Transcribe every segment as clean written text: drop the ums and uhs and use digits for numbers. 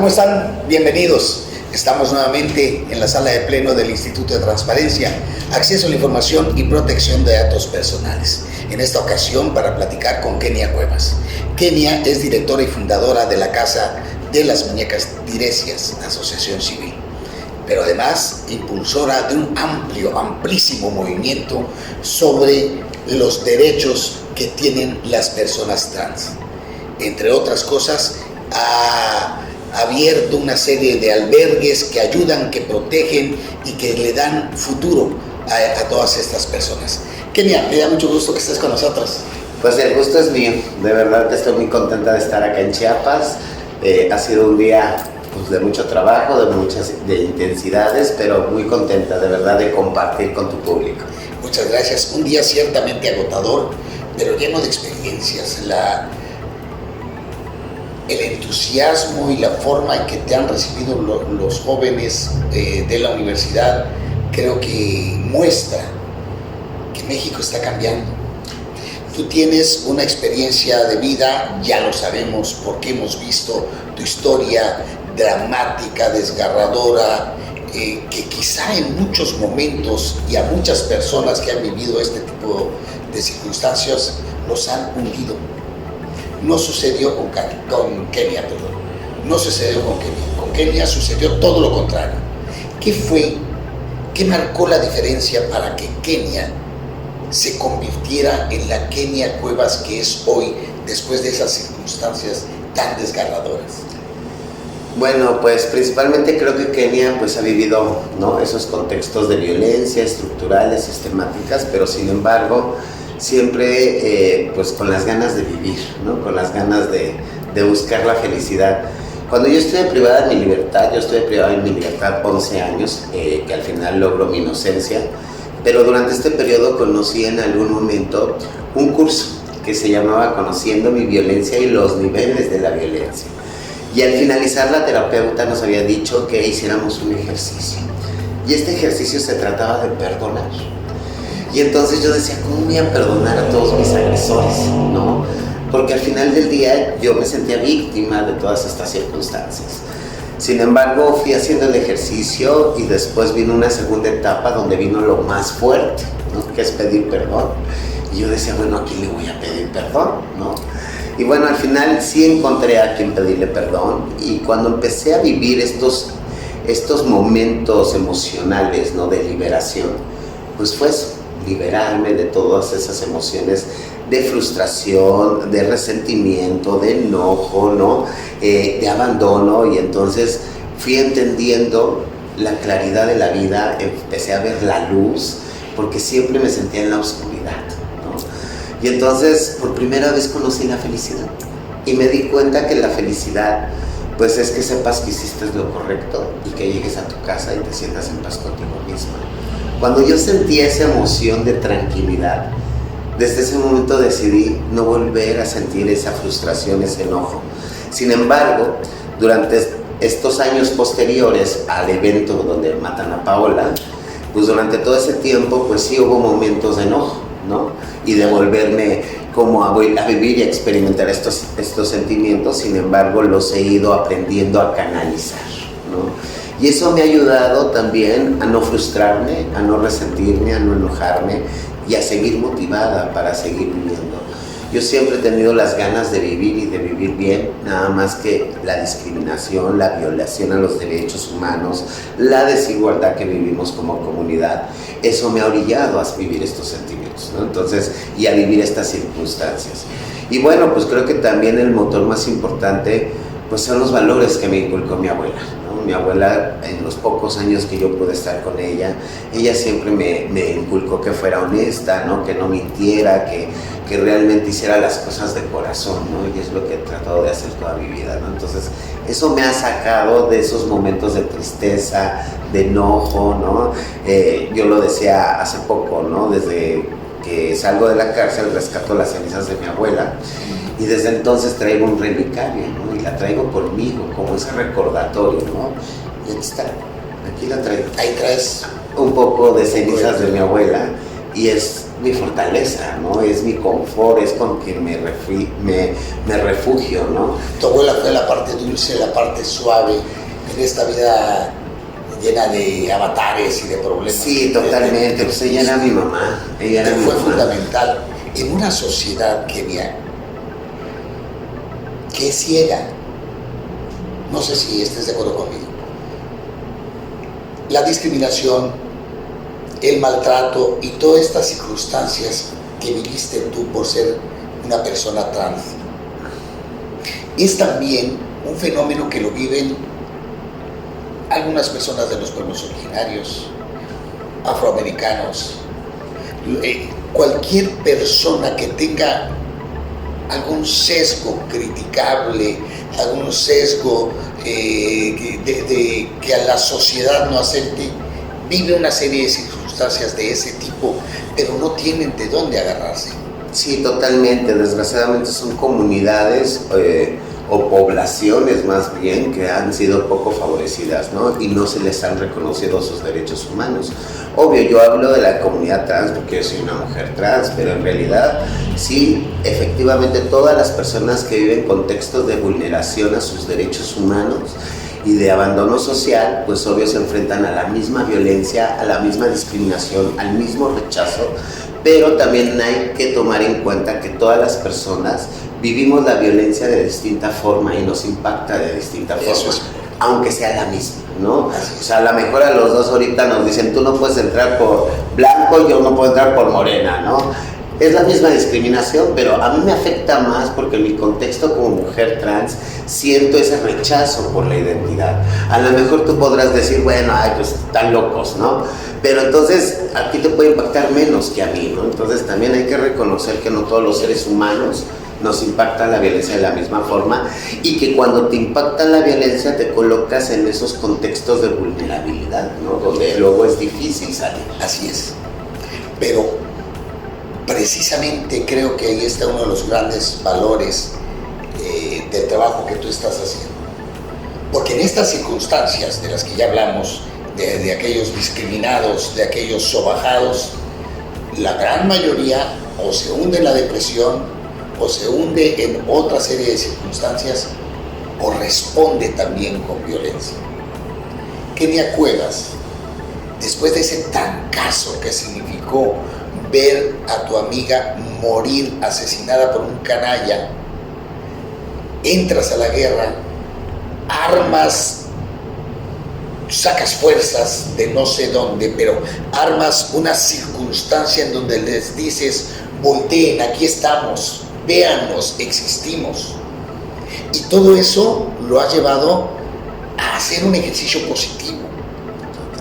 ¿Cómo están? Bienvenidos. Estamos nuevamente en la sala de pleno del Instituto de Transparencia, Acceso a la Información y Protección de Datos Personales. En esta ocasión para platicar con Kenia Cuevas. Kenia es directora y fundadora de la Casa de las Muñecas Tiresias, asociación civil, pero además impulsora de un amplísimo movimiento sobre los derechos que tienen las personas trans. Entre otras cosas, ha abierto una serie de albergues que ayudan, que protegen y que le dan futuro a todas estas personas. Kenia, me da mucho gusto que estés con nosotros. Pues el gusto es mío, de verdad que estoy muy contenta de estar acá en Chiapas. Ha sido un día pues, de mucho trabajo, de intensidades, pero muy contenta de verdad de compartir con tu público. Muchas gracias. Un día ciertamente agotador, pero lleno de experiencias. El entusiasmo y la forma en que te han recibido los jóvenes de la universidad creo que muestra que México está cambiando. Tú tienes una experiencia de vida, ya lo sabemos porque hemos visto tu historia dramática, desgarradora, que quizá en muchos momentos y a muchas personas que han vivido este tipo de circunstancias los han hundido. No sucedió con Kenia, perdón. No sucedió con Kenia. Con Kenia sucedió todo lo contrario. ¿Qué marcó la diferencia para que Kenia se convirtiera en la Kenia Cuevas que es hoy, después de esas circunstancias tan desgarradoras? Bueno, pues principalmente creo que Kenia pues ha vivido, ¿no?, esos contextos de violencia estructurales, sistemáticas, pero sin embargo siempre pues con las ganas de vivir, ¿no?, con las ganas de buscar la felicidad. Cuando yo estuve privada en mi libertad, 11 años, que al final logro mi inocencia, pero durante este periodo conocí en algún momento un curso que se llamaba Conociendo mi violencia y los niveles de la violencia. Y al finalizar la terapeuta nos había dicho que hiciéramos un ejercicio. Y este ejercicio se trataba de perdonar. Y entonces yo decía, ¿cómo voy a perdonar a todos mis agresores? ¿No? Porque al final del día yo me sentía víctima de todas estas circunstancias. Sin embargo, fui haciendo el ejercicio y después vino una segunda etapa donde vino lo más fuerte, ¿no?, que es pedir perdón. Y yo decía, bueno, ¿a quién le voy a pedir perdón?, ¿no? Y bueno, al final sí encontré a quien pedirle perdón, y cuando empecé a vivir estos momentos emocionales, ¿no?, de liberación, pues fue eso, liberarme de todas esas emociones de frustración, de resentimiento, de enojo, ¿no?, de abandono. Y entonces fui entendiendo la claridad de la vida, empecé a ver la luz, porque siempre me sentía en la oscuridad, ¿no? Y entonces por primera vez conocí la felicidad y me di cuenta que la felicidad pues es que sepas que hiciste lo correcto y que llegues a tu casa y te sientas en paz contigo misma. Cuando yo sentí esa emoción de tranquilidad, desde ese momento decidí no volver a sentir esa frustración, ese enojo. Sin embargo, durante estos años posteriores al evento donde matan a Paola, pues durante todo ese tiempo pues sí hubo momentos de enojo, ¿no?, y de volverme como a vivir y a experimentar estos sentimientos. Sin embargo, los he ido aprendiendo a canalizar, ¿no? Y eso me ha ayudado también a no frustrarme, a no resentirme, a no enojarme y a seguir motivada para seguir viviendo. Yo siempre he tenido las ganas de vivir y de vivir bien, nada más que la discriminación, la violación a los derechos humanos, la desigualdad que vivimos como comunidad, eso me ha orillado a vivir estos sentimientos, ¿no? Entonces, y a vivir estas circunstancias. Y bueno, pues creo que también el motor más importante pues son los valores que me inculcó mi abuela, ¿no? Mi abuela, en los pocos años que yo pude estar con ella siempre me inculcó que fuera honesta, ¿no?, que no mintiera, que realmente hiciera las cosas de corazón, ¿no? Y es lo que he tratado de hacer toda mi vida, ¿no? Entonces, eso me ha sacado de esos momentos de tristeza, de enojo, ¿no? Yo lo decía hace poco, ¿no? Desde que salgo de la cárcel rescato las cenizas de mi abuela. Y desde entonces traigo un relicario, ¿no?, y la traigo conmigo, como ese recordatorio, ¿no? Y aquí está, aquí la traigo. Ahí traes un poco de cenizas de mi abuela, y es mi fortaleza, ¿no? Es mi confort, es con quien me refugio, ¿no? Tu abuela fue la parte dulce, la parte suave en esta vida llena de avatares y de problemas. Sí, totalmente, pues ella era mi mamá, ella era mi fue mamá. fundamental en una sociedad, Kenia, que es ciega. No sé si estés de acuerdo conmigo. La discriminación, el maltrato y todas estas circunstancias que viviste tú por ser una persona trans, es también un fenómeno que lo viven algunas personas de los pueblos originarios, afroamericanos, cualquier persona que tenga algún sesgo criticable, algún sesgo que a la sociedad no acepte, vive una serie de circunstancias de ese tipo, pero no tienen de dónde agarrarse. Sí, totalmente. Desgraciadamente son comunidades o poblaciones más bien que han sido poco favorecidas, ¿no? Y no se les han reconocido sus derechos humanos. Obvio, yo hablo de la comunidad trans porque yo soy una mujer trans, pero en realidad sí, efectivamente todas las personas que viven contextos de vulneración a sus derechos humanos y de abandono social, pues obvio se enfrentan a la misma violencia, a la misma discriminación, al mismo rechazo, pero también hay que tomar en cuenta que todas las personas vivimos la violencia de distinta forma y nos impacta de distinta forma, aunque sea la misma, ¿no? O sea, a lo mejor a los dos ahorita nos dicen, tú no puedes entrar por blanco, yo no puedo entrar por morena, ¿no? Es la misma discriminación, pero a mí me afecta más porque en mi contexto como mujer trans siento ese rechazo por la identidad. A lo mejor tú podrás decir, bueno, ay, pues están locos, ¿no? Pero entonces a ti te puede impactar menos que a mí, ¿no? Entonces también hay que reconocer que no todos los seres humanos nos impacta la violencia de la misma forma y que cuando te impacta la violencia te colocas en esos contextos de vulnerabilidad, ¿no? Donde luego es difícil salir. Así es. Pero precisamente creo que ahí está uno de los grandes valores del trabajo que tú estás haciendo. Porque en estas circunstancias de las que ya hablamos, de aquellos discriminados, de aquellos sobajados, la gran mayoría o se hunde en la depresión o se hunde en otra serie de circunstancias o responde también con violencia. Kenia Cuevas, después de ese trancazo que significó ver a tu amiga morir asesinada por un canalla, entras a la guerra, armas, sacas fuerzas de no sé dónde, pero armas una circunstancia en donde les dices, volteen, aquí estamos, véannos, existimos. Y todo eso lo ha llevado a hacer un ejercicio positivo.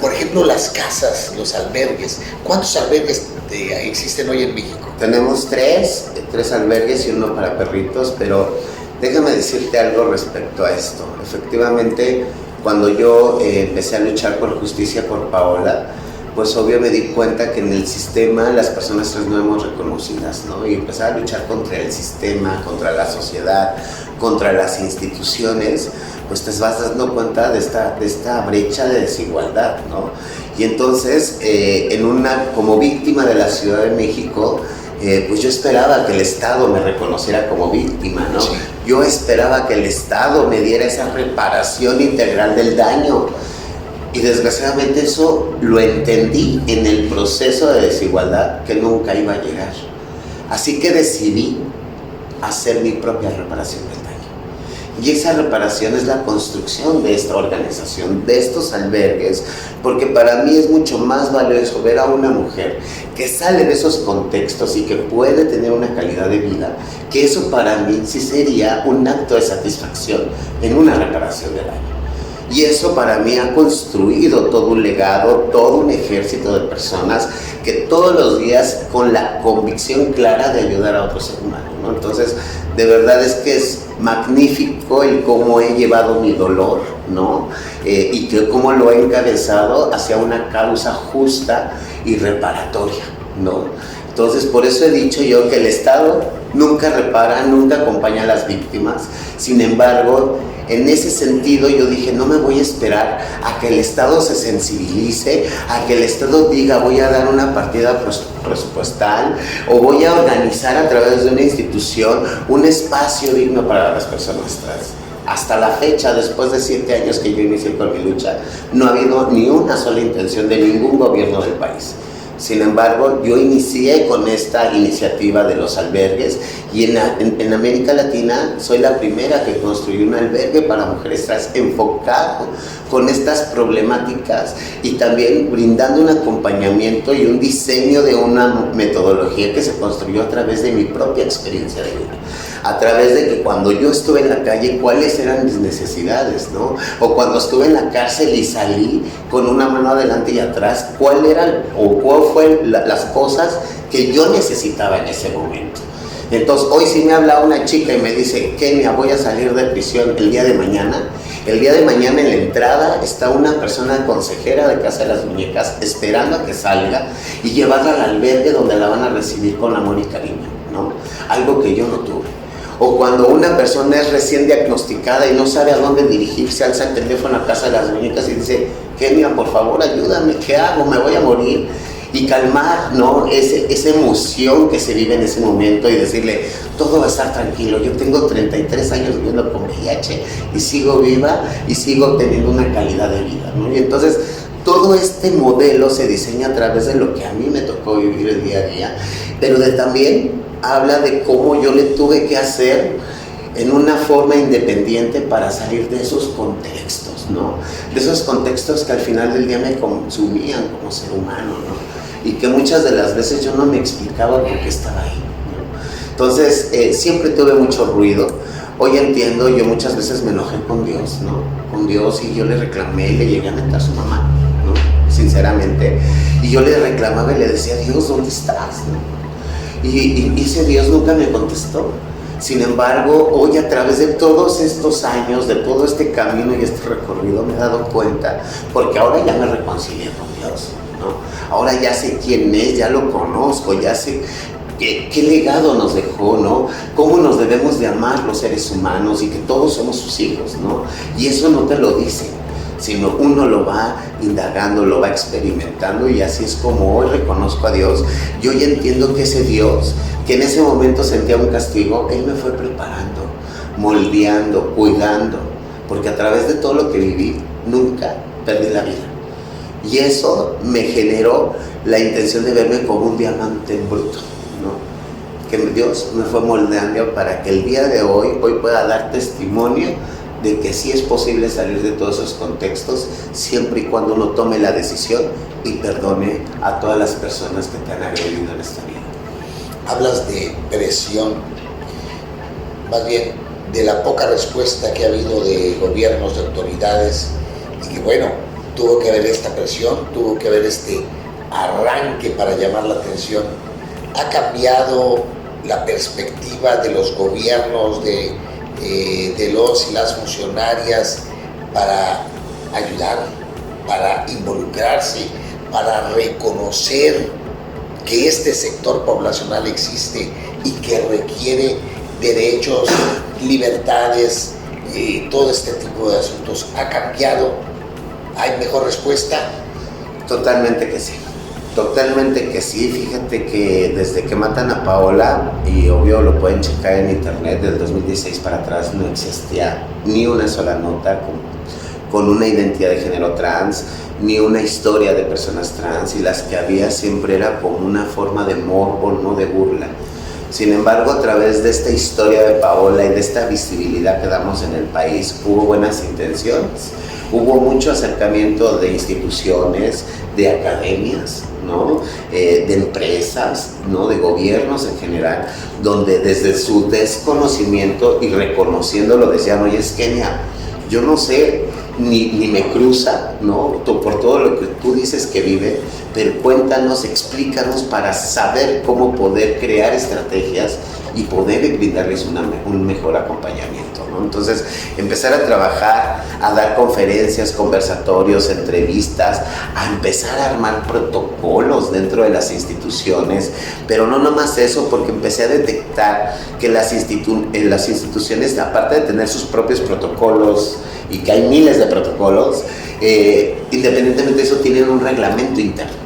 Por ejemplo, las casas, los albergues. ¿Cuántos albergues existen hoy en México? Tenemos tres albergues y uno para perritos, pero déjame decirte algo respecto a esto. Efectivamente, cuando yo empecé a luchar por justicia por Paola, pues obvio me di cuenta que en el sistema las personas trans no éramos reconocidas, ¿no? Y empecé a luchar contra el sistema, contra la sociedad, contra las instituciones, pues te vas dando cuenta de esta brecha de desigualdad, ¿no? Y entonces, como víctima de la Ciudad de México, pues yo esperaba que el Estado me reconociera como víctima, ¿no? Sí. Yo esperaba que el Estado me diera esa reparación integral del daño. Y desgraciadamente eso lo entendí en el proceso de desigualdad que nunca iba a llegar. Así que decidí hacer mi propia reparación del daño. Y esa reparación es la construcción de esta organización, de estos albergues, porque para mí es mucho más valioso ver a una mujer que sale de esos contextos y que puede tener una calidad de vida, que eso para mí sí sería un acto de satisfacción en una reparación del daño. Y eso para mí ha construido todo un legado, todo un ejército de personas que todos los días con la convicción clara de ayudar a otro ser humano, ¿no? Entonces, de verdad es que es magnífico el cómo he llevado mi dolor, ¿no? Y que cómo lo he encabezado hacia una causa justa y reparatoria, ¿no? Entonces, por eso he dicho yo que el Estado nunca repara, nunca acompaña a las víctimas. Sin embargo, en ese sentido yo dije, no me voy a esperar a que el Estado se sensibilice, a que el Estado diga voy a dar una partida presupuestal o voy a organizar a través de una institución un espacio digno para las personas trans. Hasta la fecha, después de 7 años que yo inicié con mi lucha, no ha habido ni una sola intención de ningún gobierno del país. Sin embargo, yo inicié con esta iniciativa de los albergues y en América Latina soy la primera que construyó un albergue para mujeres trans enfocado con estas problemáticas y también brindando un acompañamiento y un diseño de una metodología que se construyó a través de mi propia experiencia de vida. A través de que cuando yo estuve en la calle, cuáles eran mis necesidades, ¿no? O cuando estuve en la cárcel y salí con una mano adelante y atrás, cuál fue las cosas que yo necesitaba en ese momento. Entonces, hoy sí me habla una chica y me dice, Kenia, voy a salir de prisión el día de mañana. El día de mañana en la entrada está una persona consejera de Casa de las Muñecas esperando a que salga y llevarla al albergue donde la van a recibir con amor y cariño, ¿no? Algo que yo no tuve. O cuando una persona es recién diagnosticada y no sabe a dónde dirigirse, alza el teléfono a Casa de las Muñecas y dice, Kenia, por favor, ayúdame, ¿qué hago? Me voy a morir. Y calmar, ¿no? Esa emoción que se vive en ese momento y decirle, todo va a estar tranquilo, yo tengo 33 años viviendo con VIH y sigo viva y sigo teniendo una calidad de vida, ¿no? Y entonces, todo este modelo se diseña a través de lo que a mí me tocó vivir el día a día, pero también habla de cómo yo le tuve que hacer en una forma independiente para salir de esos contextos, ¿no? De esos contextos que al final del día me consumían como ser humano, ¿no? Y que muchas de las veces yo no me explicaba por qué estaba ahí, ¿no? Entonces, siempre tuve mucho ruido. Hoy entiendo, yo muchas veces me enojé con Dios, ¿no? Con Dios, y yo le reclamé y le llegué a mentar a su mamá, ¿no? Sinceramente. Y yo le reclamaba y le decía, Dios, ¿dónde estás? ¿No? Y ese Dios nunca me contestó. Sin embargo, hoy a través de todos estos años, de todo este camino y este recorrido, me he dado cuenta, porque ahora ya me reconcilié con Dios, ¿no? Ahora ya sé quién es, ya lo conozco, ya sé qué legado nos dejó, ¿no? Cómo nos debemos de amar los seres humanos y que todos somos sus hijos, ¿no? Y eso no te lo dicen, sino uno lo va indagando, lo va experimentando, y así es como hoy reconozco a Dios. Yo ya entiendo que ese Dios, que en ese momento sentía un castigo, Él me fue preparando, moldeando, cuidando, porque a través de todo lo que viví, nunca perdí la vida. Y eso me generó la intención de verme como un diamante bruto, ¿no? Que Dios me fue moldeando para que el día de hoy pueda dar testimonio de que sí es posible salir de todos esos contextos, siempre y cuando uno tome la decisión y perdone a todas las personas que te han agredido en esta vida. Hablas de presión, más bien de la poca respuesta que ha habido de gobiernos, de autoridades, y que bueno, tuvo que haber esta presión, tuvo que haber este arranque para llamar la atención. Ha cambiado la perspectiva de los gobiernos, de los y las funcionarias para ayudar, para involucrarse, para reconocer que este sector poblacional existe y que requiere derechos, libertades, todo este tipo de asuntos. ¿Ha cambiado? ¿Hay mejor respuesta? Totalmente que sí. Totalmente que sí. Fíjate que desde que matan a Paola, y obvio lo pueden checar en internet, del 2016 para atrás no existía ni una sola nota con una identidad de género trans, ni una historia de personas trans, y las que había siempre era como una forma de morbo, no de burla. Sin embargo, a través de esta historia de Paola y de esta visibilidad que damos en el país, hubo buenas intenciones, hubo mucho acercamiento de instituciones, de academias, ¿no? De empresas, ¿no? De gobiernos en general, donde desde su desconocimiento y reconociéndolo decían, oye, es Kenia, yo no sé, ni me cruza, ¿no? Por todo lo que tú dices que vive, pero cuéntanos, explícanos para saber cómo poder crear estrategias y poder brindarles un mejor acompañamiento. ¿no? Entonces, empezar a trabajar, a dar conferencias, conversatorios, entrevistas, a empezar a armar protocolos dentro de las instituciones, pero no nomás eso, porque empecé a detectar que las instituciones, aparte de tener sus propios protocolos, y que hay miles de protocolos, independientemente de eso, tienen un reglamento interno.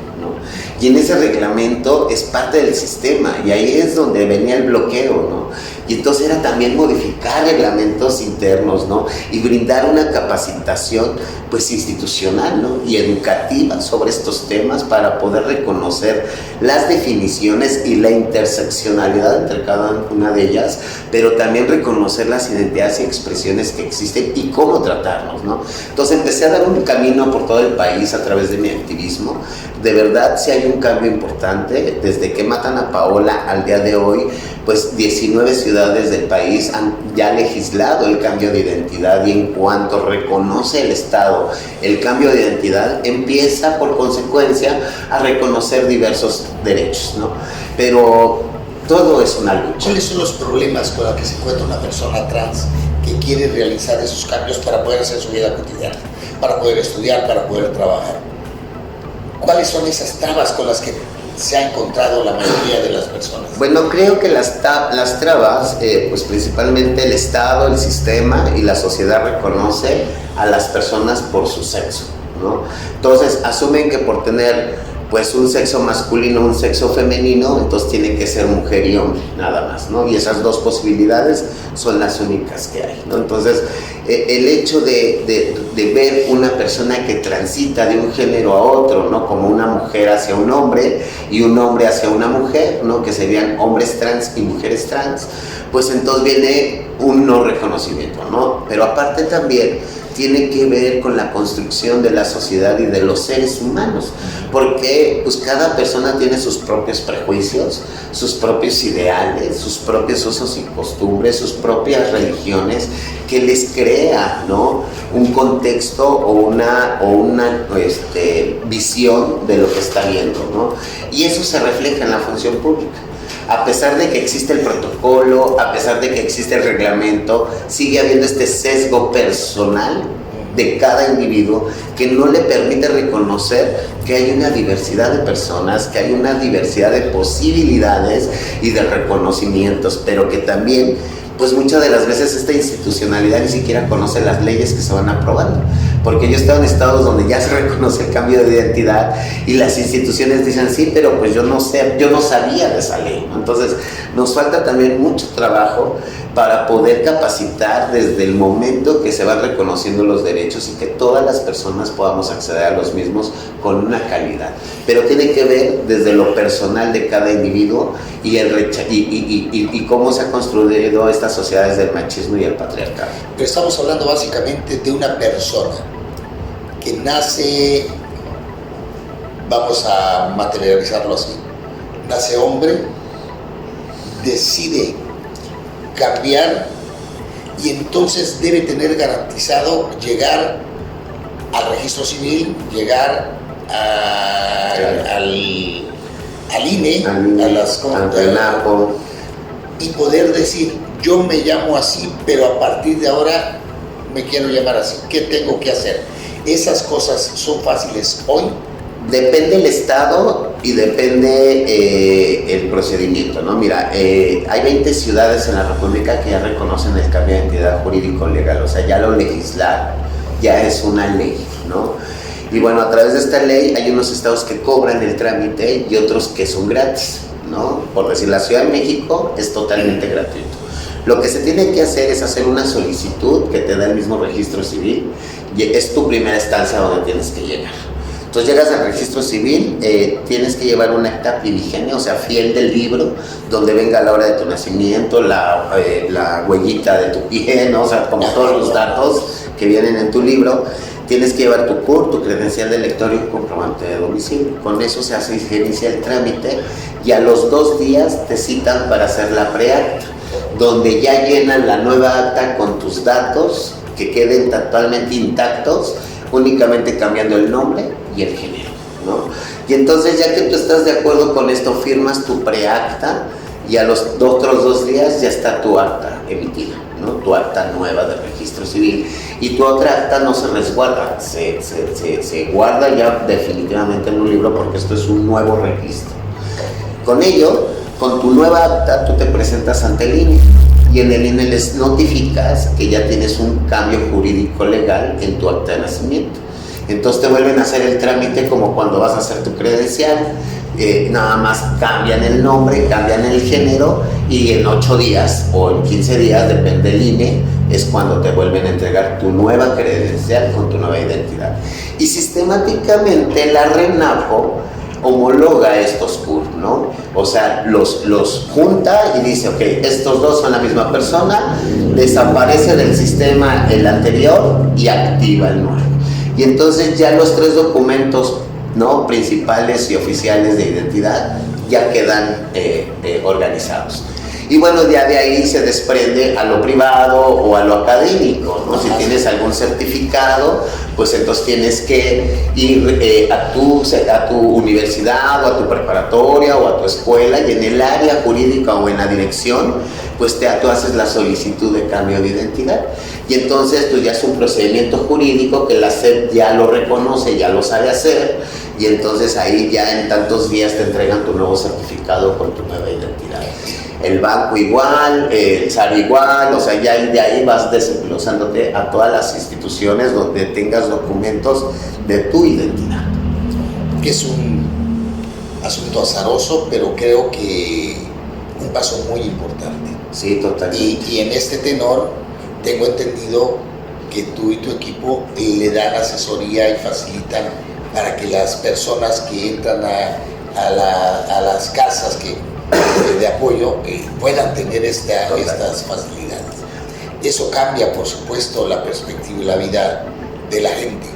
Y en ese reglamento es parte del sistema, y ahí es donde venía el bloqueo, ¿no? Y entonces era también modificar reglamentos internos, ¿no? Y brindar una capacitación, pues, institucional, ¿no? Y educativa sobre estos temas para poder reconocer las definiciones y la interseccionalidad entre cada una de ellas, pero también reconocer las identidades y expresiones que existen y cómo tratarnos, ¿no? Entonces empecé a dar un camino por todo el país a través de mi activismo. De verdad, sí hay un cambio importante. Desde que matan a Paola al día de hoy, pues 19 ciudades del país han ya legislado el cambio de identidad, y en cuanto reconoce el Estado el cambio de identidad, empieza por consecuencia a reconocer diversos derechos, ¿no? Pero todo es una lucha. ¿Cuáles son los problemas con los que se encuentra una persona trans que quiere realizar esos cambios para poder hacer su vida cotidiana, para poder estudiar, para poder trabajar? ¿Cuáles son esas trabas con las que se ha encontrado la mayoría de las personas? Bueno, creo que las trabas, pues principalmente el Estado, el sistema y la sociedad reconoce a las personas por su sexo, ¿no? Entonces asumen que por tener, pues, un sexo masculino, un sexo femenino, entonces tiene que ser mujer y hombre, nada más, ¿no? Y esas dos posibilidades son las únicas que hay, ¿no? Entonces, el hecho de ver una persona que transita de un género a otro, ¿no? Como una mujer hacia un hombre y un hombre hacia una mujer, ¿no? Que serían hombres trans y mujeres trans, pues entonces viene un no reconocimiento, ¿no? Pero aparte también tiene que ver con la construcción de la sociedad y de los seres humanos, porque pues cada persona tiene sus propios prejuicios, sus propios ideales, sus propios usos y costumbres, sus propias religiones, que les crea, ¿no?, un contexto o una visión de lo que está viendo, ¿no? Y eso se refleja en la función pública. A pesar de que existe el protocolo, a pesar de que existe el reglamento, sigue habiendo este sesgo personal de cada individuo que no le permite reconocer que hay una diversidad de personas, que hay una diversidad de posibilidades y de reconocimientos, pero que también, pues muchas de las veces esta institucionalidad ni siquiera conoce las leyes que se van aprobando, porque yo he estado en estados donde ya se reconoce el cambio de identidad y las instituciones dicen sí, pero pues yo no sé, yo no sabía de esa ley, ¿no? Entonces nos falta también mucho trabajo para poder capacitar desde el momento que se van reconociendo los derechos y que todas las personas podamos acceder a los mismos con una calidad. Pero tiene que ver desde lo personal de cada individuo y cómo se han construido estas sociedades del machismo y el patriarcado. Pero estamos hablando básicamente de una persona que nace, vamos a materializarlo así, nace hombre, decide cambiar y entonces debe tener garantizado llegar al registro civil, llegar al INE, a las ENAPO, y poder decir, yo me llamo así, pero a partir de ahora me quiero llamar así. ¿Qué tengo que hacer? ¿Esas cosas son fáciles hoy? Depende el estado y depende el procedimiento, ¿no? Mira, hay 20 ciudades en la República que ya reconocen el cambio de identidad jurídico legal, o sea, ya lo legislaron, ya es una ley, ¿no? Y bueno, a través de esta ley hay unos estados que cobran el trámite y otros que son gratis, ¿no? Por decir, la Ciudad de México es totalmente gratuito. Lo que se tiene que hacer es hacer una solicitud que te da el mismo registro civil y es tu primera instancia donde tienes que llegar. Entonces llegas al registro civil, tienes que llevar un acta primigenia, o sea, fiel del libro, donde venga la hora de tu nacimiento, la huellita de tu pie, ¿no? O sea, como todos los datos que vienen en tu libro. Tienes que llevar tu CUR, tu credencial de lector y un comprobante de domicilio. Con eso se inicia el trámite y a los 2 días te citan para hacer la preacta, donde ya llenan la nueva acta con tus datos que queden totalmente intactos, únicamente cambiando el nombre y el género, ¿no? Y entonces, ya que tú estás de acuerdo con esto, firmas tu preacta y a los otros 2 días ya está tu acta emitida. ¿no? Tu acta nueva de registro civil, y tu otra acta no se resguarda, se guarda ya definitivamente en un libro, porque esto es un nuevo registro. Con ello, con tu nueva acta, tú te presentas ante el INE, y en el INE les notificas que ya tienes un cambio jurídico legal en tu acta de nacimiento. Entonces te vuelven a hacer el trámite como cuando vas a hacer tu credencial. Nada más cambian el nombre, cambian el género, y en 8 días o en 15 días, depende del INE, es cuando te vuelven a entregar tu nueva credencial con tu nueva identidad. Y sistemáticamente la RENAPO homologa estos CURP, ¿no? O sea, los junta y dice, ok, estos dos son la misma persona, desaparece del sistema el anterior y activa el nuevo. Y entonces ya los 3 documentos, ¿no?, principales y oficiales de identidad ya quedan organizados. Y bueno, ya de ahí se desprende a lo privado o a lo académico, ¿no? Si tienes algún certificado, pues entonces tienes que ir a tu universidad o a tu preparatoria o a tu escuela, y en el área jurídica o en la dirección, pues tú haces la solicitud de cambio de identidad. Y entonces pues ya es un procedimiento jurídico que la SEP ya lo reconoce, ya lo sabe hacer, y entonces ahí ya en tantos días te entregan tu nuevo certificado con tu nueva identidad. El banco igual, el SAR igual, o sea, ya de ahí vas desglosándote a todas las instituciones donde tengas documentos de tu identidad. Es un asunto azaroso, pero creo que un paso muy importante. Sí, totalmente. Y en este tenor, tengo entendido que tú y tu equipo le dan asesoría y facilitan para que las personas que entran a las casas de apoyo puedan tener estas facilidades. Eso cambia, por supuesto, la perspectiva y la vida de la gente.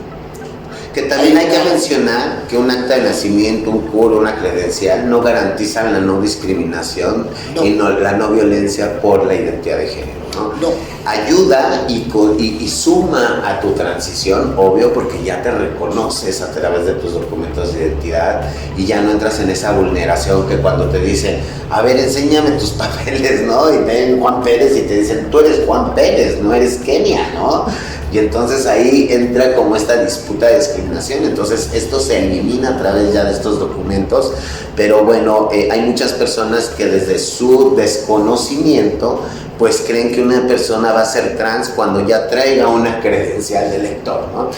Que también hay que mencionar que un acta de nacimiento, un CUR, una credencial no garantizan la no discriminación y la no violencia por la identidad de género, ¿no? No. Ayuda y suma a tu transición, obvio, porque ya te reconoces a través de tus documentos de identidad y ya no entras en esa vulneración que cuando te dicen, a ver, enséñame tus papeles, ¿no? Y ven Juan Pérez y te dicen, tú eres Juan Pérez, no eres Kenia, ¿no? Y entonces ahí entra como esta disputa de discriminación. Entonces esto se elimina a través ya de estos documentos, pero bueno, hay muchas personas que desde su desconocimiento pues creen que una persona va a ser trans cuando ya traiga una credencial de lector, ¿no?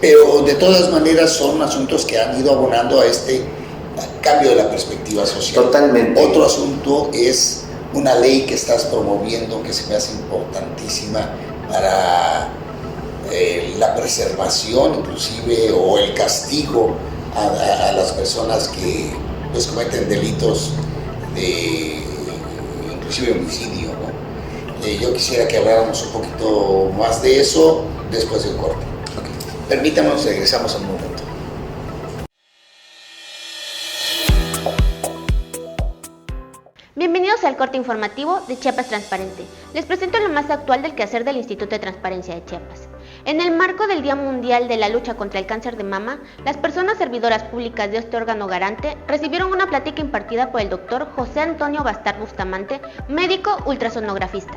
Pero de todas maneras son asuntos que han ido abonando a este cambio de la perspectiva social. Totalmente. Otro asunto es una ley que estás promoviendo que se me hace importantísima para la preservación inclusive o el castigo a las personas que pues cometen delitos de inclusive homicidio, ¿no? Yo quisiera que habláramos un poquito más de eso después del corte. Okay. Permítanos, regresamos a un momento. Bienvenidos al corte informativo de Chiapas Transparente. Les presento lo más actual del quehacer del Instituto de Transparencia de Chiapas. En el marco del Día Mundial de la Lucha contra el Cáncer de Mama, las personas servidoras públicas de este órgano garante recibieron una plática impartida por el doctor José Antonio Bastar Bustamante, médico ultrasonografista.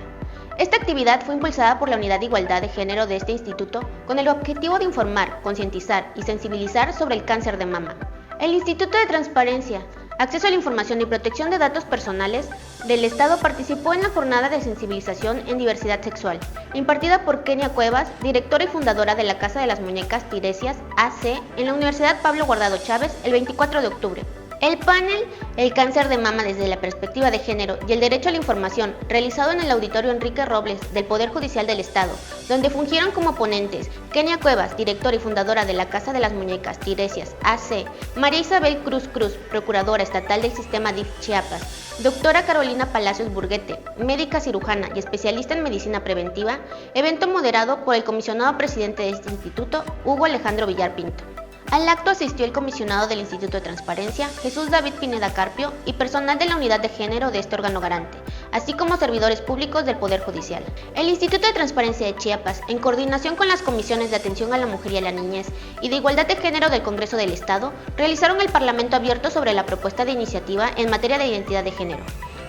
Esta actividad fue impulsada por la Unidad de Igualdad de Género de este instituto con el objetivo de informar, concientizar y sensibilizar sobre el cáncer de mama. El Instituto de Transparencia, Acceso a la Información y Protección de Datos Personales del Estado participó en la jornada de sensibilización en diversidad sexual, impartida por Kenia Cuevas, directora y fundadora de la Casa de las Muñecas Tiresias AC en la Universidad Pablo Guardado Chávez el 24 de octubre. El panel El cáncer de mama desde la perspectiva de género y el derecho a la información, realizado en el Auditorio Enrique Robles del Poder Judicial del Estado, donde fungieron como ponentes Kenia Cuevas, directora y fundadora de la Casa de las Muñecas Tiresias AC, María Isabel Cruz Cruz, procuradora estatal del sistema DIF Chiapas, doctora Carolina Palacios Burguete, médica cirujana y especialista en medicina preventiva, evento moderado por el comisionado presidente de este instituto, Hugo Alejandro Villar Pinto. Al acto asistió el comisionado del Instituto de Transparencia, Jesús David Pineda Carpio, y personal de la Unidad de Género de este órgano garante, así como servidores públicos del Poder Judicial. El Instituto de Transparencia de Chiapas, en coordinación con las comisiones de atención a la mujer y a la niñez y de igualdad de género del Congreso del Estado, realizaron el Parlamento abierto sobre la propuesta de iniciativa en materia de identidad de género.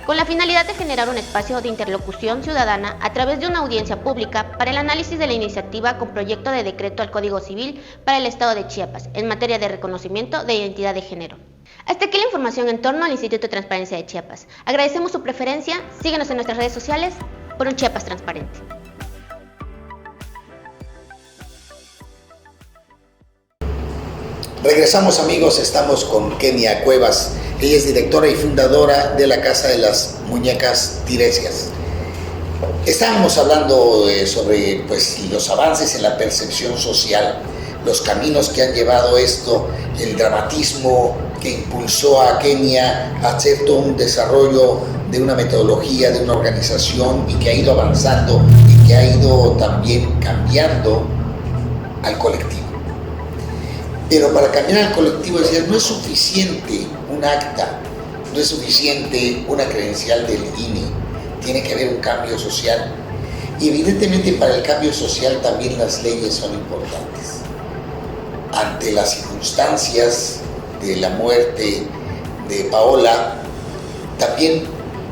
con la finalidad de generar un espacio de interlocución ciudadana a través de una audiencia pública para el análisis de la iniciativa con proyecto de decreto al Código Civil para el Estado de Chiapas en materia de reconocimiento de identidad de género. Hasta aquí la información en torno al Instituto de Transparencia de Chiapas. Agradecemos su preferencia, síguenos en nuestras redes sociales por un Chiapas transparente. Regresamos, amigos, estamos con Kenia Cuevas. Ella es directora y fundadora de la Casa de las Muñecas Tiresias. Estábamos hablando sobre los avances en la percepción social, los caminos que han llevado esto, el dramatismo que impulsó a Kenia a hacer todo un desarrollo de una metodología, de una organización, y que ha ido avanzando y que ha ido también cambiando al colectivo. Pero para cambiar al colectivo, es decir, no es suficiente un acta, no es suficiente una credencial del INE, tiene que haber un cambio social. Y evidentemente para el cambio social también las leyes son importantes. Ante las circunstancias de la muerte de Paola, también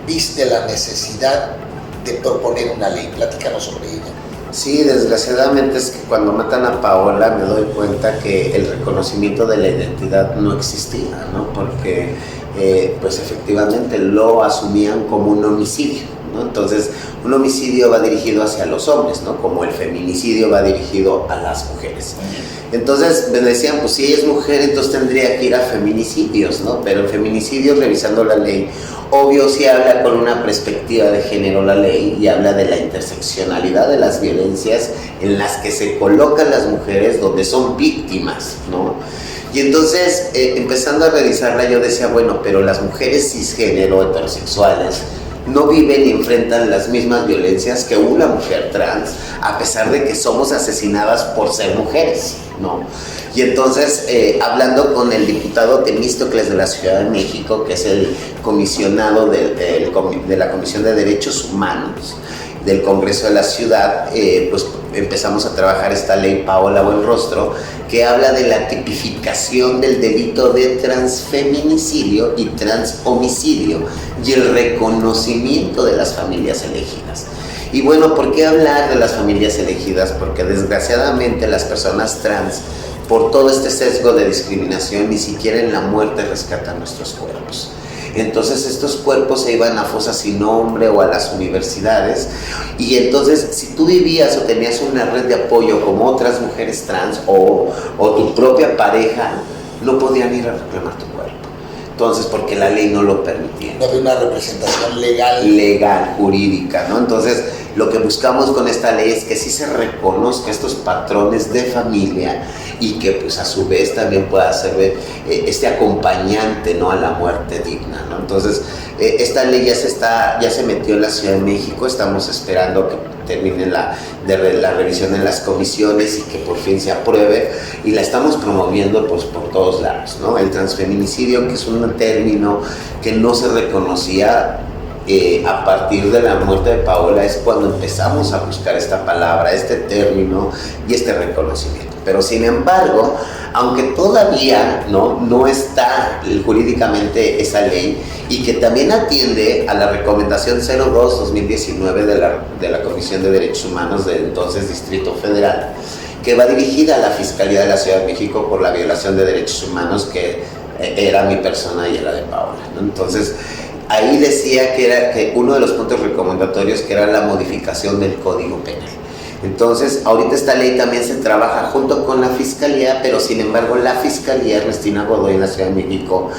viste la necesidad de proponer una ley. Platícanos sobre ella. Sí, desgraciadamente es que cuando matan a Paola me doy cuenta que el reconocimiento de la identidad no existía, ¿no? Porque pues efectivamente lo asumían como un homicidio, ¿no? Entonces, un homicidio va dirigido hacia los hombres, ¿no? Como el feminicidio va dirigido a las mujeres. Entonces me decían, pues si ella es mujer, entonces tendría que ir a feminicidios, ¿no? Pero el feminicidio, revisando la ley, obvio sí habla con una perspectiva de género la ley y habla de la interseccionalidad de las violencias en las que se colocan las mujeres donde son víctimas, ¿no? Y entonces, empezando a revisarla, yo decía, bueno, pero las mujeres cisgénero, heterosexuales, no viven y enfrentan las mismas violencias que una mujer trans, a pesar de que somos asesinadas por ser mujeres, ¿no? Y entonces, hablando con el diputado Temístocles de la Ciudad de México, que es el comisionado de la Comisión de Derechos Humanos del Congreso de la Ciudad, pues empezamos a trabajar esta ley Paola Buenrostro, que habla de la tipificación del delito de transfeminicidio y transhomicidio y el reconocimiento de las familias elegidas. Y bueno, ¿por qué hablar de las familias elegidas? Porque desgraciadamente las personas trans, por todo este sesgo de discriminación, ni siquiera en la muerte rescatan nuestros cuerpos. Entonces estos cuerpos se iban a fosas sin nombre o a las universidades, y entonces si tú vivías o tenías una red de apoyo como otras mujeres trans o tu propia pareja, no podían ir a reclamar tu cuerpo. Entonces, porque la ley no lo permitía. No había una representación legal. Legal, jurídica, ¿no? Entonces, lo que buscamos con esta ley es que sí se reconozca estos patrones de familia y que pues a su vez también pueda ser este acompañante, ¿no?, a la muerte digna, ¿no? Entonces, esta ley ya se metió en la Ciudad de México, estamos esperando que termine la revisión en las comisiones y que por fin se apruebe, y la estamos promoviendo pues por todos lados, ¿no? El transfeminicidio, que es un término que no se reconocía a partir de la muerte de Paola, es cuando empezamos a buscar esta palabra, este término y este reconocimiento. Pero sin embargo, aunque todavía no está jurídicamente esa ley, y que también atiende a la recomendación 02-2019 de la Comisión de Derechos Humanos del entonces Distrito Federal, que va dirigida a la Fiscalía de la Ciudad de México por la violación de derechos humanos que era mi persona y era de Paola, ¿no? Entonces, ahí decía que uno de los puntos recomendatorios que era la modificación del Código Penal. Entonces, ahorita esta ley también se trabaja junto con la Fiscalía, pero sin embargo la Fiscalía Ernestina Godoy en la Ciudad de México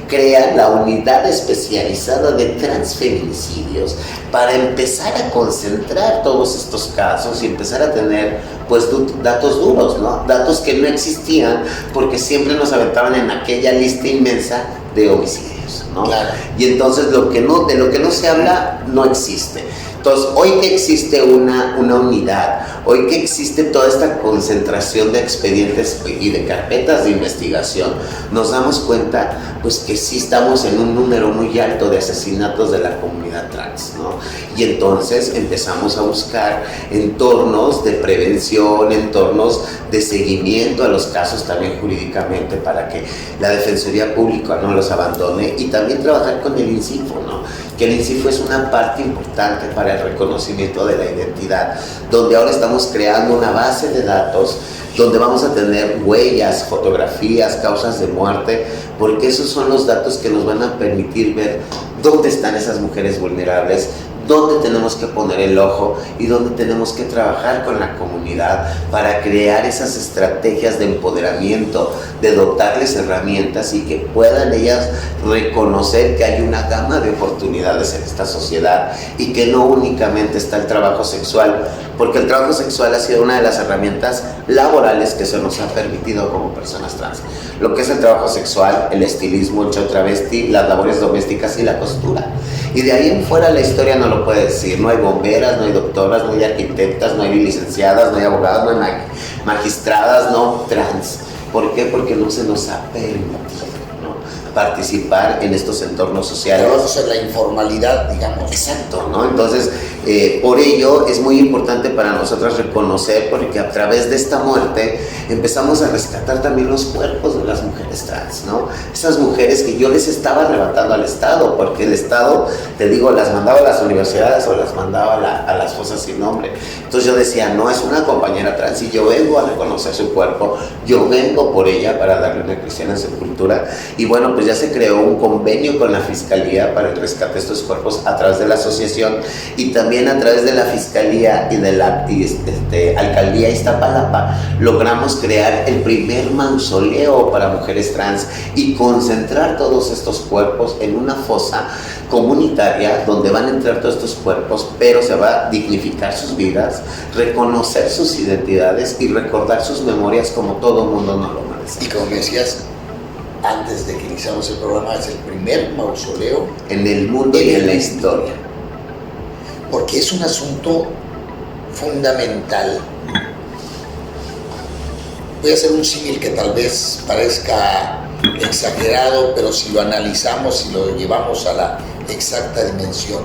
crea la unidad especializada de transfeminicidios para empezar a concentrar todos estos casos y empezar a tener pues datos duros, ¿no? Datos que no existían porque siempre nos aventaban en aquella lista inmensa de homicidios, ¿no? Claro. Y entonces de lo que no se habla no existe. Entonces, hoy que existe una unidad, hoy que existe toda esta concentración de expedientes y de carpetas de investigación, nos damos cuenta pues que sí estamos en un número muy alto de asesinatos de la comunidad trans, ¿no? Y entonces empezamos a buscar entornos de prevención, entornos de seguimiento a los casos también jurídicamente para que la Defensoría Pública no los abandone, y también trabajar con el INCIFO, ¿no? Que el INCIFO es una parte importante para el reconocimiento de la identidad, donde ahora estamos creando una base de datos donde vamos a tener huellas, fotografías, causas de muerte, porque esos son los datos que nos van a permitir ver dónde están esas mujeres vulnerables, dónde tenemos que poner el ojo y dónde tenemos que trabajar con la comunidad para crear esas estrategias de empoderamiento, de dotarles herramientas y que puedan ellas reconocer que hay una gama de oportunidades en esta sociedad y que no únicamente está el trabajo sexual, porque el trabajo sexual ha sido una de las herramientas laborales que se nos ha permitido como personas trans. Lo que es el trabajo sexual, el estilismo, el show travesti, las labores domésticas y la costura. Y de ahí en fuera la historia no lo puede decir. No hay bomberas, no hay doctoras, no hay arquitectas, no hay licenciadas, no hay abogadas, no hay magistradas, no trans. ¿Por qué? Porque no se nos ha permitido, ¿no?, participar en estos entornos sociales. Pero eso es la informalidad, digamos. Exacto, ¿no? Entonces, por ello es muy importante para nosotros reconocer, porque a través de esta muerte empezamos a rescatar también los cuerpos de las mujeres trans, ¿no? Esas mujeres que yo les estaba arrebatando al Estado, porque el Estado, te digo, las mandaba a las universidades o las mandaba a las fosas sin nombre. Entonces yo decía, no, es una compañera trans y yo vengo a reconocer su cuerpo, yo vengo por ella para darle una cristiana sepultura. Y bueno, pues ya se creó un convenio con la Fiscalía para el rescate de estos cuerpos a través de la asociación, y también a través de la Fiscalía y de la Alcaldía Iztapalapa logramos crear el primer mausoleo para mujeres trans y concentrar todos estos cuerpos en una fosa comunitaria donde van a entrar todos estos cuerpos, pero se va a dignificar sus vidas, reconocer sus identidades y recordar sus memorias como todo mundo nos lo merece. Y como me decías antes de que iniciamos el programa, es el primer mausoleo en el mundo y en la historia. Porque es un asunto fundamental. Voy a hacer un símil que tal vez parezca exagerado, pero si lo analizamos y lo llevamos a la exacta dimensión,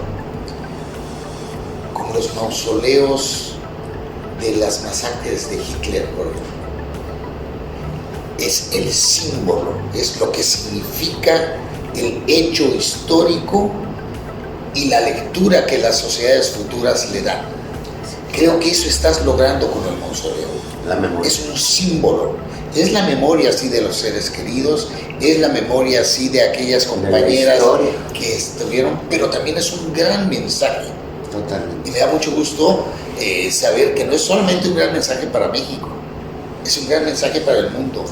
como los mausoleos de las masacres de Hitler, por ejemplo, es el símbolo, es lo que significa el hecho histórico y la lectura que las sociedades futuras le dan. Creo que eso estás logrando con el mausoleo. La memoria. Es un símbolo. Es la memoria así de los seres queridos, es la memoria así de aquellas compañeras que estuvieron, pero también es un gran mensaje. Totalmente. Y me da mucho gusto saber que no es solamente un gran mensaje para México, es un gran mensaje para el mundo.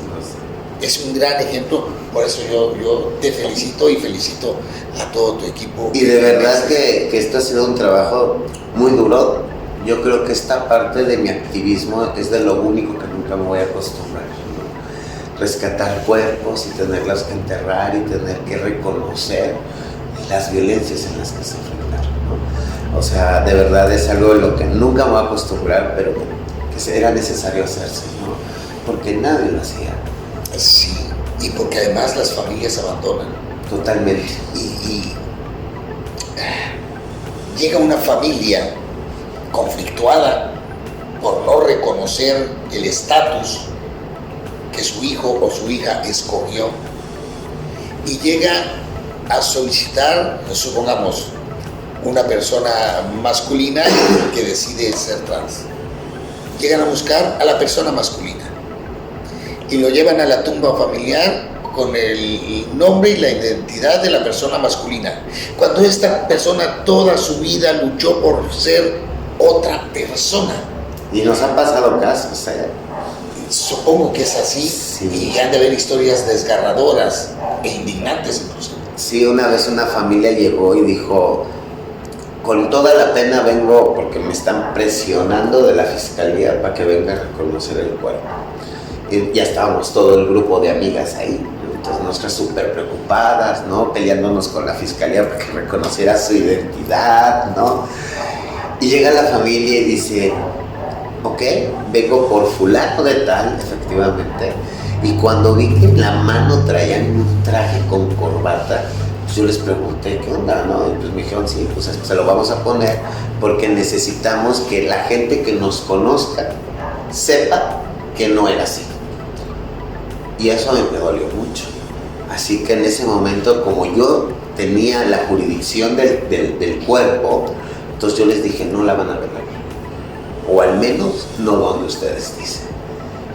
Es un gran ejemplo, por eso yo te felicito y felicito a todo tu equipo. Y de verdad que esto ha sido un trabajo muy duro. Yo creo que esta parte de mi activismo es de lo único que nunca me voy a acostumbrar, ¿no? Rescatar cuerpos y tenerlos que enterrar y tener que reconocer las violencias en las que se enfrentaron, ¿no? O sea, de verdad es algo de lo que nunca me voy a acostumbrar, pero que era necesario hacerse, ¿no? Porque nadie lo hacía. Sí, y porque además las familias abandonan. Totalmente. Y llega una familia conflictuada por no reconocer el estatus que su hijo o su hija escogió y llega a solicitar, supongamos, una persona masculina que decide ser trans. Llegan a buscar a la persona masculina y lo llevan a la tumba familiar con el nombre y la identidad de la persona masculina, cuando esta persona toda su vida luchó por ser otra persona. Y nos han pasado casos, ¿eh? Supongo que es así, sí. Y han de haber historias desgarradoras e indignantes incluso. Sí, una vez una familia llegó y dijo, con toda la pena vengo porque me están presionando de la fiscalía para que venga a reconocer el cuerpo. Y ya estábamos todo el grupo de amigas ahí, entonces nosotras súper preocupadas, ¿no? Peleándonos con la fiscalía para que reconociera su identidad, ¿no? Y llega la familia y dice, ok, vengo por fulano de tal, efectivamente. Y cuando vi que en la mano traían un traje con corbata, pues yo les pregunté, ¿qué onda? ¿No? Y pues me dijeron, sí, pues se lo vamos a poner porque necesitamos que la gente que nos conozca sepa que no era así. Y eso a mí me dolió mucho. Así que en ese momento, como yo tenía la jurisdicción del cuerpo, entonces yo les dije, no la van a ver aquí. O al menos no donde ustedes dicen.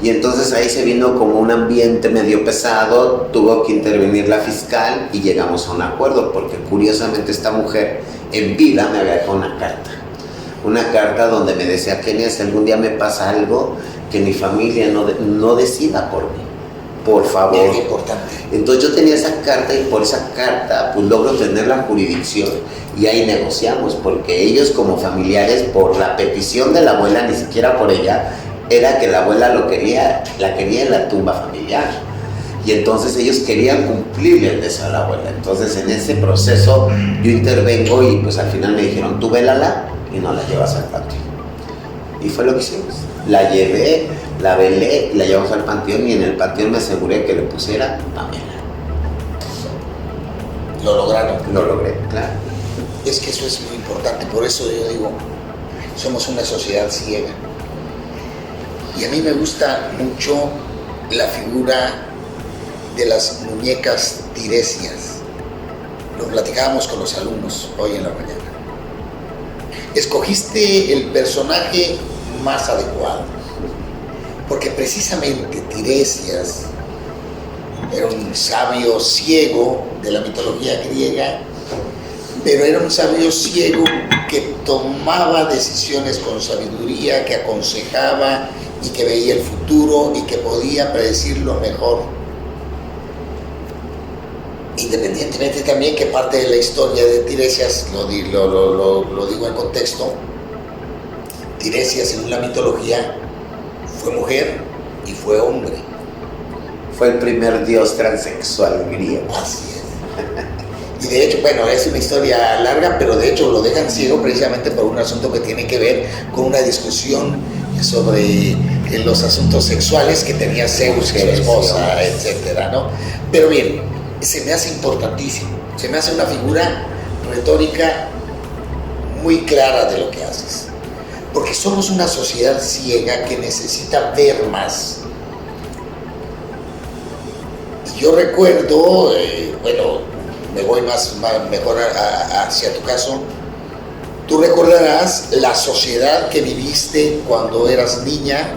Y entonces ahí se vino como un ambiente medio pesado, tuvo que intervenir la fiscal y llegamos a un acuerdo, porque curiosamente esta mujer en vida me había dejado una carta donde me decía, Kenia, si algún día me pasa algo, que mi familia no decida por mí, por favor. Es importante. Entonces yo tenía esa carta y por esa carta pues logro tener la jurisdicción y ahí negociamos, porque ellos como familiares, por la petición de la abuela, ni siquiera por ella, era que la abuela la quería en la tumba familiar. Y entonces ellos querían cumplirle el deseo a la abuela. Entonces en ese proceso yo intervengo y pues al final me dijeron, tú vélala y no la llevas al panteón. Y fue lo que hicimos. La llevé, la velé, la llevamos al panteón y en el panteón me aseguré que le pusiera Pamela. Lo lograron. Lo logré, claro. Es que eso es muy importante, por eso yo digo, somos una sociedad ciega. Y a mí me gusta mucho la figura de las muñecas tiresias. Lo platicábamos con los alumnos hoy en la mañana. Escogiste el personaje más adecuado, porque precisamente Tiresias era un sabio ciego de la mitología griega, pero era un sabio ciego que tomaba decisiones con sabiduría, que aconsejaba y que veía el futuro y que podía predecir lo mejor. Independientemente también que parte de la historia de Tiresias, lo digo en contexto, Tiresias en la mitología fue mujer y fue hombre. Fue el primer dios transexual griego. Así es. Y de hecho, bueno, es una historia larga, pero de hecho lo dejan ciego precisamente por un asunto que tiene que ver con una discusión sobre los asuntos sexuales que tenía Zeus con su esposa, etcétera, ¿no? Pero bien, se me hace importantísimo, se me hace una figura retórica muy clara de lo que haces, porque somos una sociedad ciega que necesita ver más. Y yo recuerdo, me voy mejor hacia tu caso. Tú recordarás la sociedad que viviste cuando eras niña,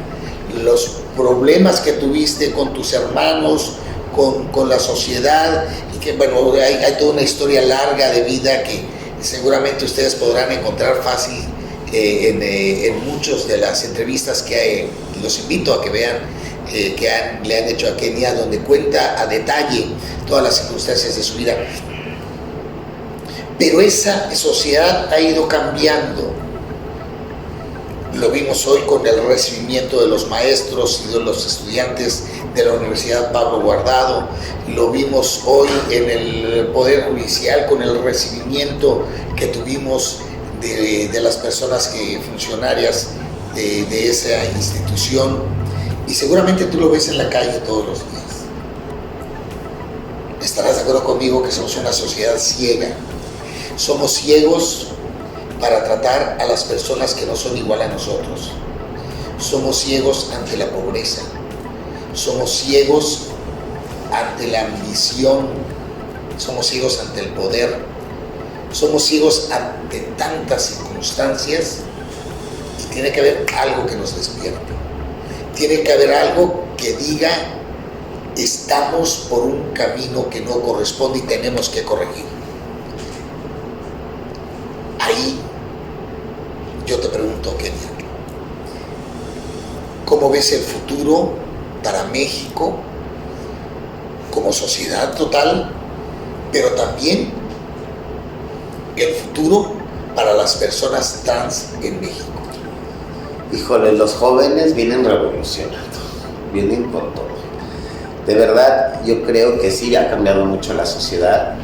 los problemas que tuviste con tus hermanos, con la sociedad, y que bueno, hay toda una historia larga de vida que seguramente ustedes podrán encontrar fácil en muchas de las entrevistas que los invito a que vean, le han hecho a Kenia, donde cuenta a detalle todas las circunstancias de su vida. Pero esa sociedad ha ido cambiando. Lo vimos hoy con el recibimiento de los maestros y de los estudiantes de la Universidad Pablo Guardado. Lo vimos hoy en el Poder Judicial con el recibimiento que tuvimos de las personas funcionarias de esa institución. Y seguramente tú lo ves en la calle todos los días. Estarás de acuerdo conmigo que somos una sociedad ciega. Somos ciegos para tratar a las personas que no son igual a nosotros. Somos ciegos ante la pobreza. Somos ciegos ante la ambición. Somos ciegos ante el poder. Somos ciegos ante tantas circunstancias. Y tiene que haber algo que nos despierte. Tiene que haber algo que diga, estamos por un camino que no corresponde y tenemos que corregir. Ahí yo te pregunto, Kenia, ¿cómo ves el futuro para México como sociedad total, pero también el futuro para las personas trans en México? Híjole, los jóvenes vienen revolucionando, vienen con todo. De verdad, yo creo que sí ha cambiado mucho la sociedad,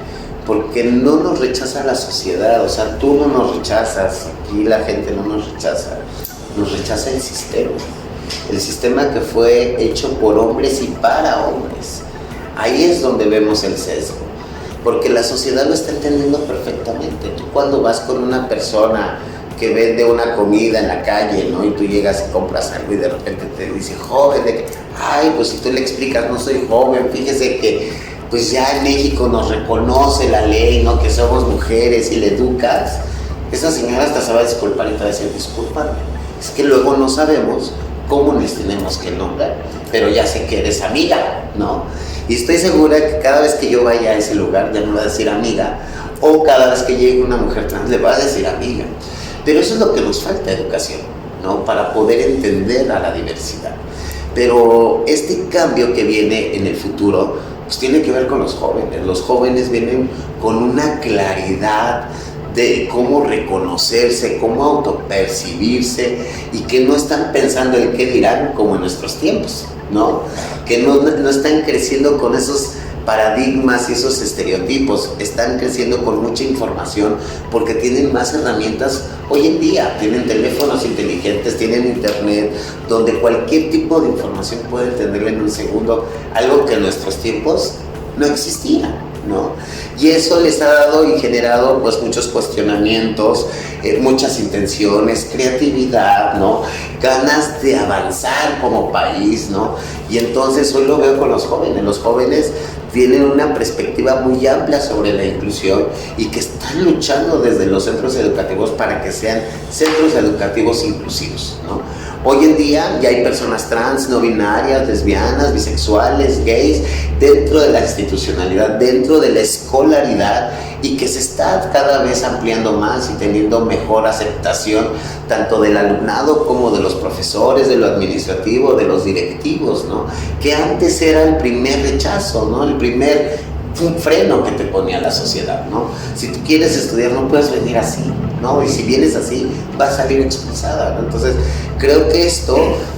porque no nos rechaza la sociedad, o sea, tú no nos rechazas, aquí la gente no nos rechaza el sistema. El sistema que fue hecho por hombres y para hombres. Ahí es donde vemos el sesgo, porque la sociedad lo está entendiendo perfectamente. Tú cuando vas con una persona que vende una comida en la calle, ¿no? Y tú llegas y compras algo y de repente te dice, joven, de que, ay, pues si tú le explicas, no soy joven, fíjese que pues ya en México nos reconoce la ley, ¿no? Que somos mujeres y le educas, esa señora hasta se va a disculpar y te va a decir, discúlpame, es que luego no sabemos cómo les tenemos que nombrar, pero ya sé que eres amiga, ¿no? Y estoy segura que cada vez que yo vaya a ese lugar ya me va a decir amiga, o cada vez que llegue una mujer trans le va a decir amiga. Pero eso es lo que nos falta, educación, ¿no? Para poder entender a la diversidad. Pero este cambio que viene en el futuro, pues tiene que ver con los jóvenes. Los jóvenes vienen con una claridad de cómo reconocerse, cómo autopercibirse y que no están pensando en qué dirán como en nuestros tiempos, ¿no? Que no están creciendo con esos paradigmas y esos estereotipos, están creciendo con mucha información porque tienen más herramientas hoy en día, tienen teléfonos inteligentes, tienen internet, donde cualquier tipo de información puede entenderla en un segundo, algo que en nuestros tiempos no existía, ¿no? Y eso les ha dado y generado pues muchos cuestionamientos, muchas intenciones, creatividad, ¿no? Ganas de avanzar como país, ¿no? Y entonces hoy lo veo con los jóvenes tienen una perspectiva muy amplia sobre la inclusión y que están luchando desde los centros educativos para que sean centros educativos inclusivos, ¿no? Hoy en día ya hay personas trans, no binarias, lesbianas, bisexuales, gays, dentro de la institucionalidad, dentro de la escolaridad y que se está cada vez ampliando más y teniendo mejor aceptación tanto del alumnado como de los profesores, de lo administrativo, de los directivos, ¿no? Que antes era el primer rechazo, ¿no? El primer freno que te ponía la sociedad, ¿no? Si tú quieres estudiar no puedes venir así, ¿no? Y si vienes así vas a salir expulsada, ¿no? Entonces creo que esto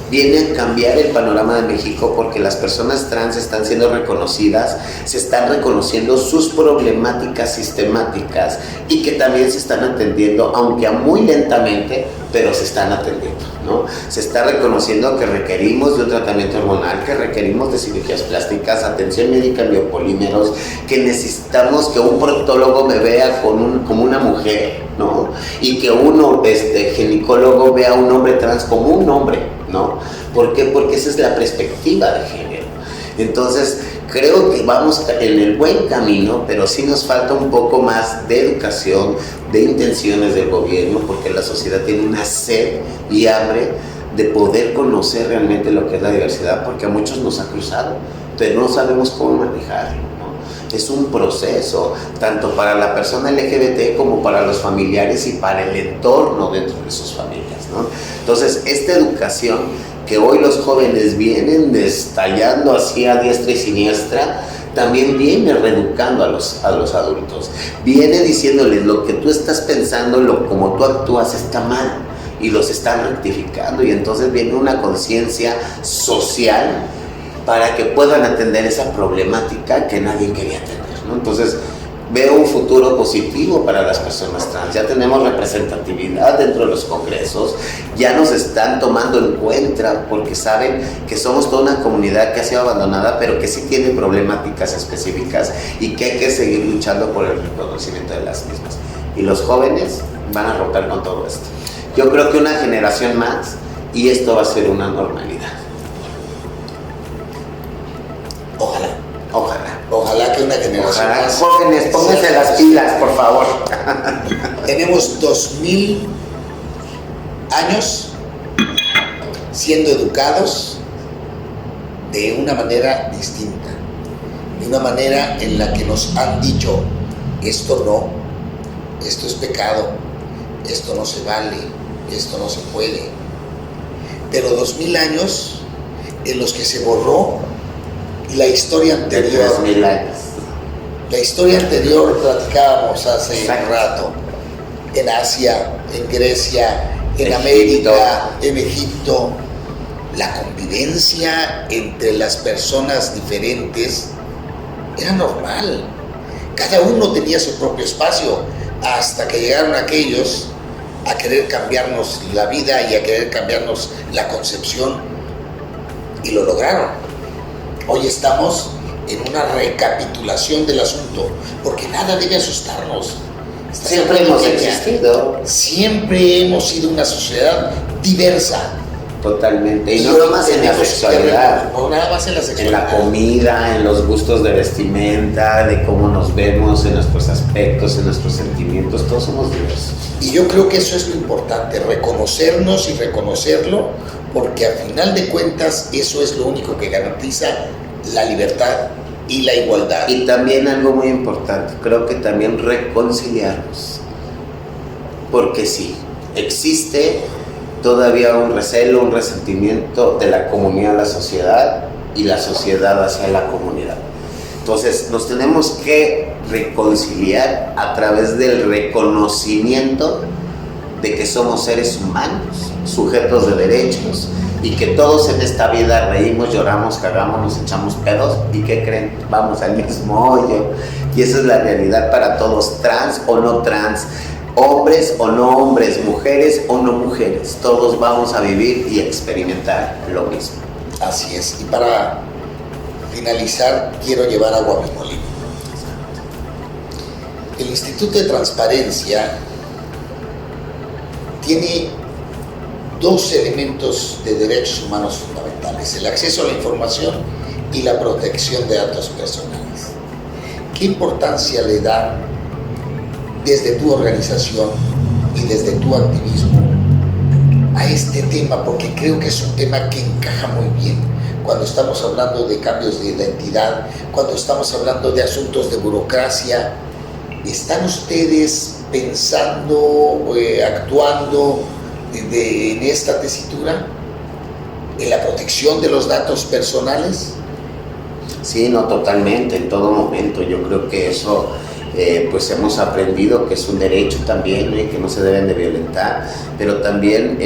viene a cambiar el panorama de México porque las personas trans están siendo reconocidas, se están reconociendo sus problemáticas sistemáticas y que también se están atendiendo, aunque muy lentamente, pero se están atendiendo, ¿no? Se está reconociendo que requerimos de un tratamiento hormonal, que requerimos de cirugías plásticas, atención médica en biopolímeros, que necesitamos que un proctólogo me vea como una mujer, ¿no? Y que uno, ginecólogo, vea a un hombre trans como un hombre, ¿no? ¿Por qué? Porque esa es la perspectiva de género. Entonces, creo que vamos en el buen camino, pero sí nos falta un poco más de educación, de intenciones del gobierno, porque la sociedad tiene una sed y hambre de poder conocer realmente lo que es la diversidad, porque a muchos nos ha cruzado, pero no sabemos cómo manejarlo, ¿no? Es un proceso, tanto para la persona LGBT como para los familiares y para el entorno dentro de sus familias, ¿no? Entonces, esta educación que hoy los jóvenes vienen estallando así a diestra y siniestra, también viene reeducando a los adultos, viene diciéndoles lo que tú estás pensando, como tú actúas está mal, y los están rectificando, y entonces viene una conciencia social para que puedan atender esa problemática que nadie quería atender, ¿no? Entonces veo un futuro positivo para las personas trans. Ya tenemos representatividad dentro de los congresos, ya nos están tomando en cuenta porque saben que somos toda una comunidad que ha sido abandonada, pero que sí tiene problemáticas específicas y que hay que seguir luchando por el reconocimiento de las mismas. Y los jóvenes van a romper con todo esto. Yo creo que una generación más y esto va a ser una normalidad. Ojalá que una generación más. Jóvenes, pónganse las pilas, por favor. Tenemos 2000 años siendo educados de una manera distinta, de una manera en la que nos han dicho, esto no, esto es pecado, esto no se vale, esto no se puede. Pero 2000 años en los que se borró la historia anterior. 2000 años. La historia anterior platicábamos hace un rato, en Asia, en Grecia, en América, en Egipto, la convivencia entre las personas diferentes era normal. cada uno tenía su propio espacio, hasta que llegaron aquellos a querer cambiarnos la vida y a querer cambiarnos la concepción, y lo lograron. Hoy estamos en una recapitulación del asunto, porque nada debe asustarnos. Siempre hemos existido. Siempre hemos sido una sociedad diversa. Totalmente. Y no nada más en la sexualidad. No nada más en la sexualidad. En la comida, en los gustos de vestimenta, de cómo nos vemos, en nuestros aspectos, en nuestros sentimientos, todos somos diversos. Y yo creo que eso es lo importante, reconocernos y reconocerlo, porque al final de cuentas eso es lo único que garantiza la libertad y la igualdad. Y también algo muy importante, creo que también reconciliarnos. Porque sí, existe todavía un recelo, un resentimiento de la comunidad a la sociedad y la sociedad hacia la comunidad. Entonces nos tenemos que reconciliar a través del reconocimiento de que somos seres humanos, sujetos de derechos, y que todos en esta vida reímos, lloramos, cagamos, nos echamos pedos, y ¿qué creen? Vamos al mismo hoyo. Y esa es la realidad para todos, trans o no trans, hombres o no hombres, mujeres o no mujeres, todos vamos a vivir y experimentar lo mismo. Así es. Y para finalizar, quiero llevar agua a mi molino. El Instituto de Transparencia tiene dos elementos de derechos humanos fundamentales: el acceso a la información y la protección de datos personales. ¿Qué importancia le da desde tu organización y desde tu activismo a este tema? Porque creo que es un tema que encaja muy bien cuando estamos hablando de cambios de identidad, cuando estamos hablando de asuntos de burocracia. ¿Están ustedes pensando, actuando en esta tesitura, en la protección de los datos personales? Sí, no, totalmente, en todo momento. Yo creo que eso pues hemos aprendido que es un derecho también, ¿no? Y que no se deben de violentar, pero también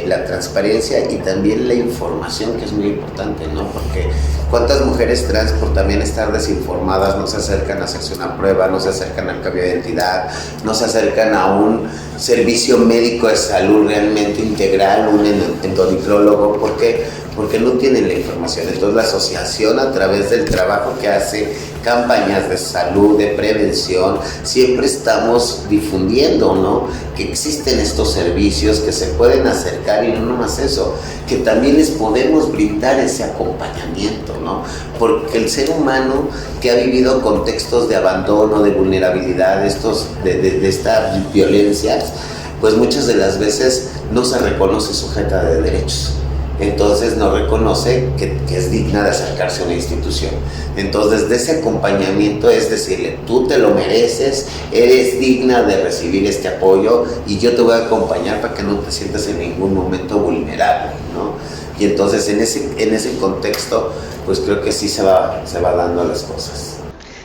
la transparencia y también la información, que es muy importante, ¿no? Porque cuántas mujeres trans, por también estar desinformadas, no se acercan a hacerse una prueba, no se acercan al cambio de identidad, no se acercan a un servicio médico de salud realmente integral, un endocrinólogo, porque no tienen la información. Entonces la asociación, a través del trabajo que hace, campañas de salud, de prevención, siempre estamos difundiendo, ¿no? Que existen estos servicios, que se pueden acercar, y no nomás eso, que también les podemos brindar ese acompañamiento, ¿no? Porque el ser humano que ha vivido contextos de abandono, de vulnerabilidad, de estas violencias, pues muchas de las veces no se reconoce sujeta de derechos. Entonces no reconoce que es digna de acercarse a una institución. Entonces, de ese acompañamiento es decirle: tú te lo mereces, eres digna de recibir este apoyo, y yo te voy a acompañar para que no te sientas en ningún momento vulnerable, ¿no? Y entonces en ese contexto, pues creo que sí se va dando las cosas.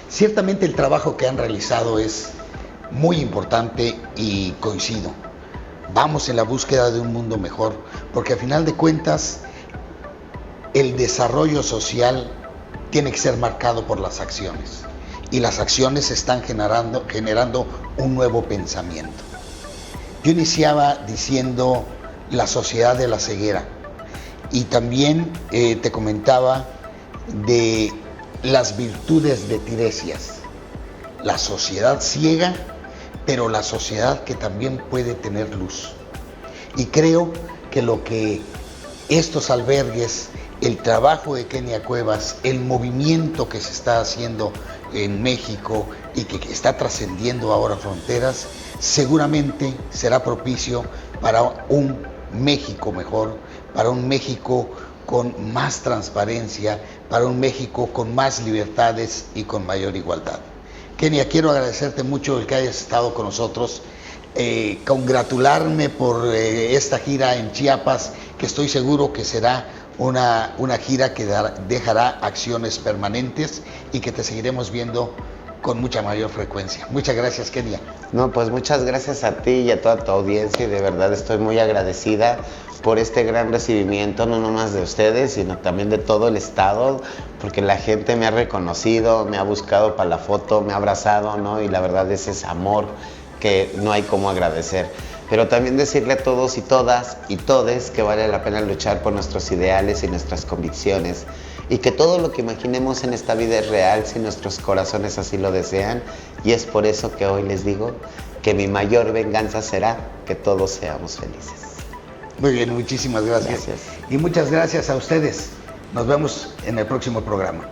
Ciertamente el trabajo que han realizado es muy importante y coincido. Vamos en la búsqueda de un mundo mejor, porque al final de cuentas el desarrollo social tiene que ser marcado por las acciones, y las acciones están generando un nuevo pensamiento. Yo iniciaba diciendo la sociedad de la ceguera, y también te comentaba de las virtudes de Tiresias, la sociedad ciega, pero la sociedad que también puede tener luz. Y creo que lo que estos albergues, el trabajo de Kenia Cuevas, el movimiento que se está haciendo en México y que está trascendiendo ahora fronteras, seguramente será propicio para un México mejor, para un México con más transparencia, para un México con más libertades y con mayor igualdad. Kenia, quiero agradecerte mucho el que hayas estado con nosotros, congratularme por esta gira en Chiapas, que estoy seguro que será una gira que dejará acciones permanentes, y que te seguiremos viendo con mucha mayor frecuencia. Muchas gracias, Kenia. No, pues muchas gracias a ti y a toda tu audiencia, y de verdad estoy muy agradecida por este gran recibimiento, no nomás de ustedes, sino también de todo el estado, porque la gente me ha reconocido, me ha buscado para la foto, me ha abrazado, ¿no? Y la verdad ese es amor que no hay cómo agradecer. Pero también decirle a todos y todas y todes que vale la pena luchar por nuestros ideales y nuestras convicciones, y que todo lo que imaginemos en esta vida es real si nuestros corazones así lo desean, y es por eso que hoy les digo que mi mayor venganza será que todos seamos felices. Muy bien, muchísimas gracias. Gracias. Y muchas gracias a ustedes. Nos vemos en el próximo programa.